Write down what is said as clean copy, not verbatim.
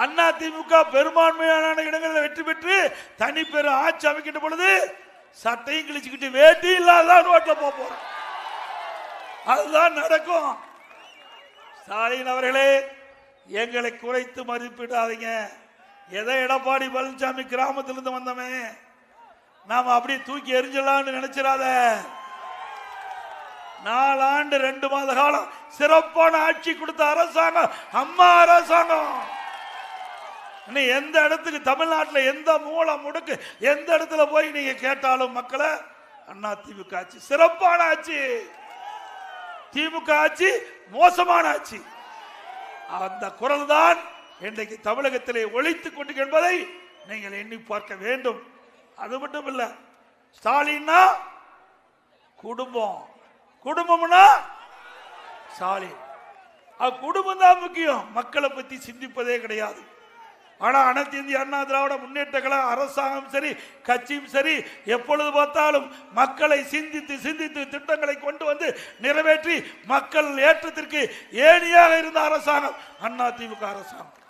அண்ணா திமுக பெரும்பான்மையான இடங்களில் வெற்றி பெற்று தனி பெரும் ஆட்சி அமைக்கின்ற பொழுது சட்டையும் கிழிச்சுக்கிட்டு வேட்டி இல்லாத ரோட்ல போறோம். அதுதான் நடக்கும். ஸ்டாலின் அவர்களே, எங்களை குறைத்து மதிப்பிடாதீங்க. எதை எடப்பாடி பழனிசாமி கிராமத்திலிருந்து வந்தோமே நாம அப்படியே தூக்கி எரிஞ்சலாம்னு நினைச்சிடாத. 4 ஆண்டு 2 மாத காலம் சிறப்பான ஆட்சி கொடுத்த அரசாங்கம் அம்மா அரசாங்கம். எந்த இடத்துக்கு தமிழ்நாட்டில் எந்த மூல முடுக்கு எந்த இடத்துல போய் நீங்க கேட்டாலும் மக்களை அண்ணா திமுக ஆட்சி சிறப்பான ஆட்சி, திமுக ஆட்சி மோசமான ஆட்சி. அந்த குரல் தான் இன்றைக்கு தமிழகத்திலே ஒலித்துக் கொண்டு என்பதை நீங்கள் எண்ணி பார்க்க வேண்டும். அது மட்டும் இல்ல, ஸ்டாலின்னா குடும்பம், குடும்பம்னா ஸ்டாலின். குடும்பம் தான் முக்கியம், மக்களை பத்தி சிந்திப்பதே கிடையாது. ஆனா அனைத்து இந்திய அண்ணா திராவிட முன்னேற்ற கழக அரசாங்கம் சரி, கட்சியும் சரி, எப்பொழுது பார்த்தாலும் மக்களை சிந்தித்து சிந்தித்து திட்டங்களை கொண்டு வந்து நிறைவேற்றி மக்கள் ஏற்றத்திற்கு ஏணியாக இருந்த அரசாங்கம் அண்ணா திமுக அரசாங்கம்.